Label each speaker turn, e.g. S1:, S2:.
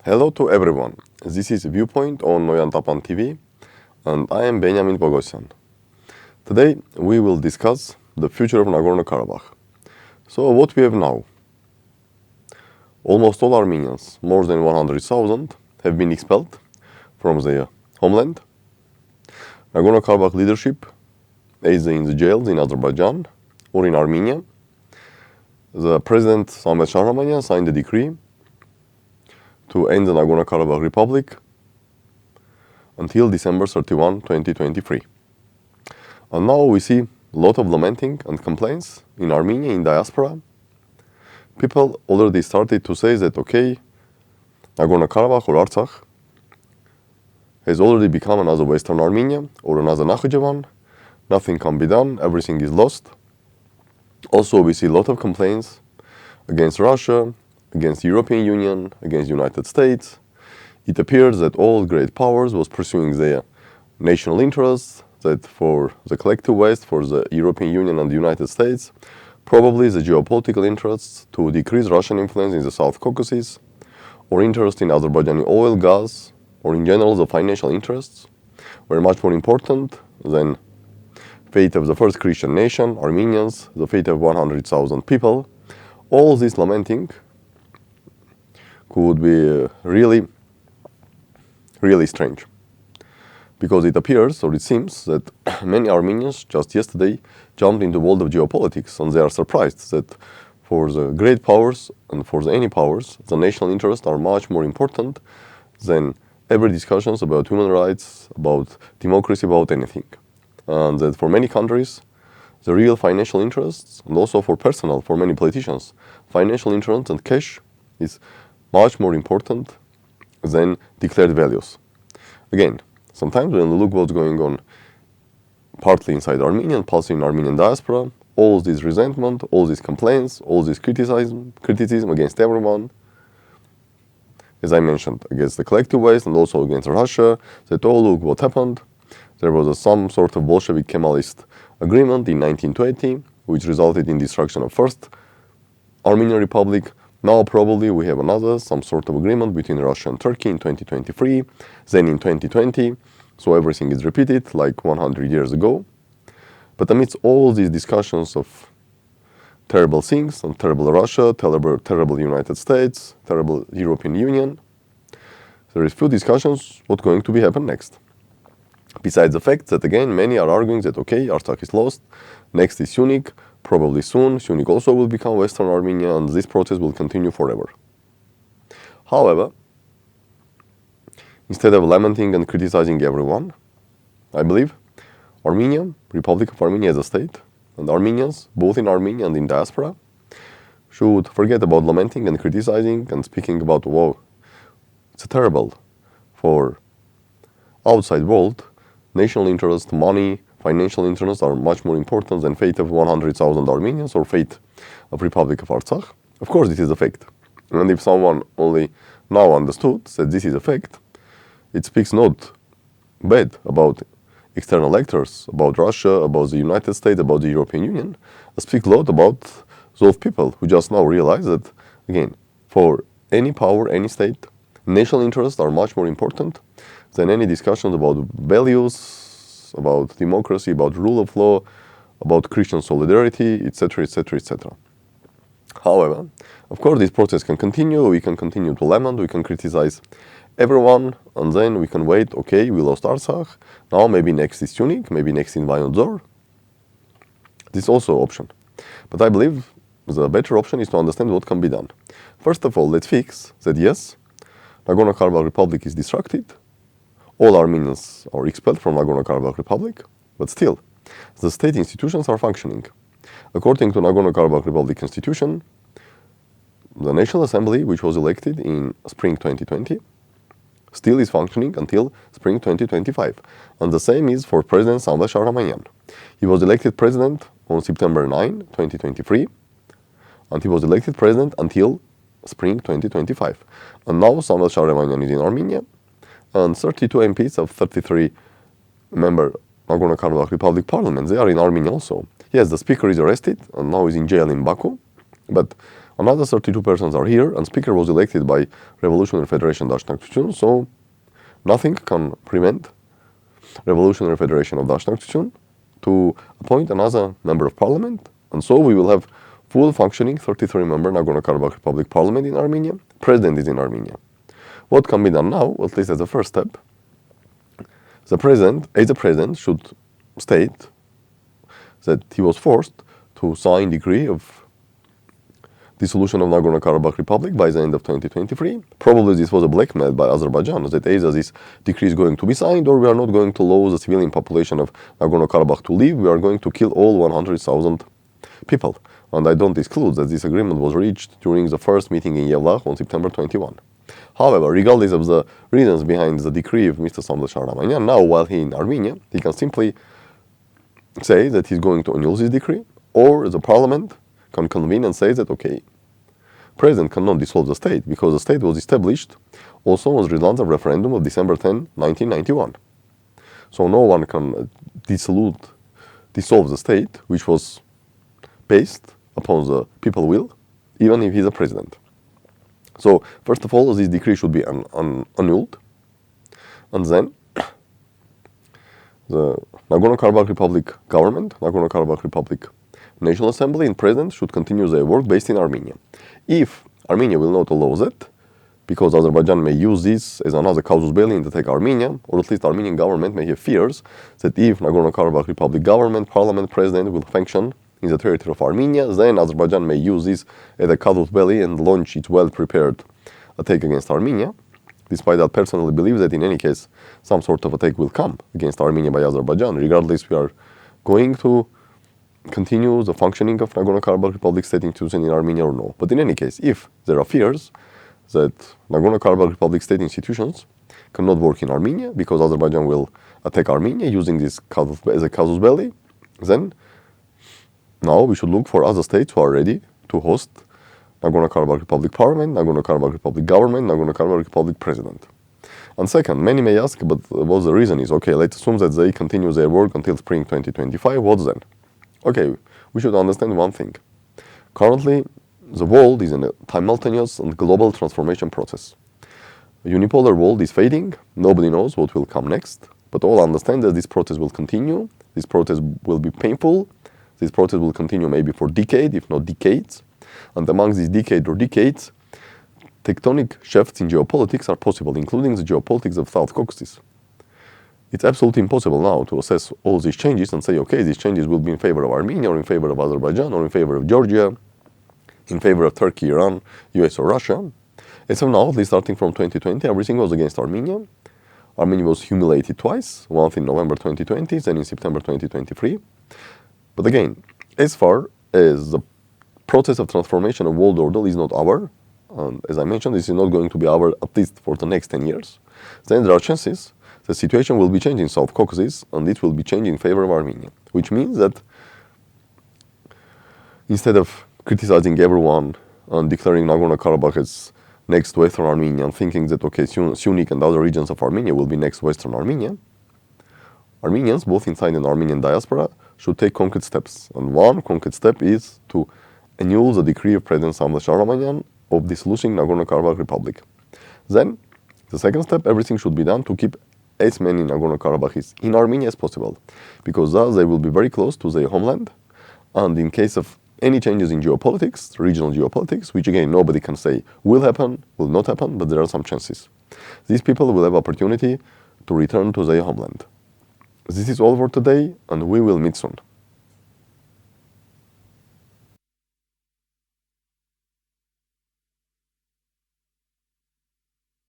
S1: Hello to everyone. This is Viewpoint on Noyan Tapan TV, and I am Benyamin Poghosyan. Today we will discuss the future of Nagorno-Karabakh. So what we have now? Almost all Armenians, more than 100,000, have been expelled from their homeland. Nagorno-Karabakh leadership is in the jails in Azerbaijan or in Armenia. The President Samet Shahramanian signed a decree to end the Nagorno-Karabakh Republic until December 31, 2023. And now we see a lot of lamenting and complaints in Armenia, in diaspora. People already started to say that, okay, Nagorno-Karabakh or Artsakh has already become another Western Armenia or another Nakhichevan. Nothing can be done, everything is lost. Also, we see a lot of complaints against Russia, against the European Union, against the United States. It appears that all great powers was pursuing their national interests, that for the collective West, for the European Union and the United States, probably the geopolitical interests to decrease Russian influence in the South Caucasus, or interest in Azerbaijani oil, gas, or in general the financial interests, were much more important than fate of the first Christian nation, Armenians, the fate of 100,000 people. All this lamenting could be really strange, because it appears, or it seems, that many Armenians just yesterday jumped into the world of geopolitics, and they are surprised that for the great powers and for any powers, the national interests are much more important than every discussions about human rights, about democracy, about anything. And that for many countries, the real financial interests, and also for many politicians, financial interests and cash is much more important than declared values. Again, sometimes when we look what's going on partly inside Armenia, partly in Armenian diaspora, all this resentment, all these complaints, all this criticism against everyone, as I mentioned, against the collective West and also against Russia, that all look what happened. There was some sort of Bolshevik Kemalist agreement in 1920, which resulted in destruction of first Armenian Republic. Now probably we have some sort of agreement between Russia and Turkey in 2023, then in 2020, so everything is repeated like 100 years ago. But amidst all these discussions of terrible things, and terrible Russia, terrible United States, terrible European Union, there is few discussions what's going to be happen next. Besides the fact that, again, many are arguing that, okay, Artsakh is lost, next is Syunik, probably soon, Syunik also will become Western Armenia, and this process will continue forever. However, instead of lamenting and criticizing everyone, I believe Armenia, Republic of Armenia as a state, and Armenians, both in Armenia and in diaspora, should forget about lamenting and criticizing and speaking about, whoa, it's terrible for outside world. National interest, money, financial interests are much more important than fate of 100,000 Armenians or fate of Republic of Artsakh. Of course, this is a fact. And if someone only now understood that this is a fact, it speaks not bad about external actors, about Russia, about the United States, about the European Union. It speaks a lot about those people who just now realize that, again, for any power, any state, national interests are much more important than any discussions about values, about democracy, about rule of law, about Christian solidarity, etc., etc., etc. However, of course, this process can continue. We can continue to lament, we can criticize everyone, and then we can wait, okay, we lost Artsakh, now maybe next is Syunik, maybe next in Vayon Zor. This is also an option. But I believe the better option is to understand what can be done. First of all, let's fix that, yes, Nagorno-Karabakh Republic is destructed, all Armenians are expelled from Nagorno-Karabakh Republic, but still, the state institutions are functioning. According to Nagorno-Karabakh Republic Constitution, the National Assembly, which was elected in spring 2020, still is functioning until spring 2025. And the same is for President Samet Shahramanian. He was elected president on September 9, 2023, and he was elected president until spring 2025. And now Samet Shahramanian is in Armenia, and 32 MPs of 33 member Nagorno-Karabakh Republic Parliament, they are in Armenia also. Yes, the speaker is arrested and now is in jail in Baku, but Another 32 persons are here, and speaker was elected by Revolutionary Federation Dashnaktutun, so nothing can prevent Revolutionary Federation of Dashnaktutun to appoint another member of parliament, and so we will have full functioning 33-member Nagorno-Karabakh Republic Parliament in Armenia. President is in Armenia. What can be done now, at least as a first step? The president should state that he was forced to sign decree of dissolution of Nagorno-Karabakh Republic by the end of 2023. Probably this was a blackmail by Azerbaijan, that either this decree is going to be signed or we are not going to allow the civilian population of Nagorno-Karabakh to live. We are going to kill all 100,000 people. And I don't exclude that this agreement was reached during the first meeting in Yevlakh on September 21. However, regardless of the reasons behind the decree of Mr. Samdashar Ramanyan, now while he in Armenia, he can simply say that he's going to annul this decree, or the parliament can convene and say that, okay, president cannot dissolve the state because the state was established also as a result of referendum of December 10, 1991. So no one can dissolve the state which was based upon the people's will, even if he's a president. So first of all, this decree should be annulled, and then the Nagorno-Karabakh Republic government, Nagorno-Karabakh Republic National Assembly and President should continue their work based in Armenia. If Armenia will not allow that, because Azerbaijan may use this as another casus belli to take Armenia, or at least Armenian government may have fears that if Nagorno-Karabakh Republic government, parliament, president will function in the territory of Armenia, then Azerbaijan may use this as a casus belli and launch its well-prepared attack against Armenia. Despite that, personally believe that in any case, some sort of attack will come against Armenia by Azerbaijan. Regardless, we are going to continue the functioning of Nagorno-Karabakh Republic state institution in Armenia or no. But in any case, if there are fears that Nagorno-Karabakh Republic state institutions cannot work in Armenia because Azerbaijan will attack Armenia using this as a casus belli, then now we should look for other states who are ready to host Nagorno-Karabakh Republic Parliament, Nagorno-Karabakh Republic Government, Nagorno-Karabakh Republic President. And second, many may ask, but what the reason is? Okay, let's assume that they continue their work until spring 2025. What then? Okay, we should understand one thing. Currently, the world is in a simultaneous and global transformation process. The unipolar world is fading. Nobody knows what will come next, but all understand that this process will continue. This process will be painful. This process will continue maybe for decades, if not decades. And among these decades, tectonic shifts in geopolitics are possible, including the geopolitics of South Caucasus. It's absolutely impossible now to assess all these changes and say, okay, these changes will be in favor of Armenia or in favor of Azerbaijan or in favor of Georgia, in favor of Turkey, Iran, US or Russia. As of now, at least starting from 2020, everything was against Armenia. Armenia was humiliated twice, once in November 2020, then in September 2023. But again, as far as the process of transformation of world order is not our, and as I mentioned, this is not going to be our at least for the next 10 years, then there are chances the situation will be changing in South Caucasus and it will be changing in favor of Armenia, which means that instead of criticizing everyone and declaring Nagorno-Karabakh as next Western Armenia and thinking that, okay, Sunnik and other regions of Armenia will be next Western Armenia, Armenians, both inside and Armenian diaspora, should take concrete steps. And one concrete step is to annul the decree of President Samdashar Ramanyan of dissolution Nagorno-Karabakh Republic. Then, the second step, everything should be done to keep as many Nagorno-Karabakhis in Armenia as possible, because thus they will be very close to their homeland, and in case of any changes in geopolitics, regional geopolitics, which again nobody can say will happen, will not happen, but there are some chances, these people will have opportunity to return to their homeland. This is all for today, and we will meet soon.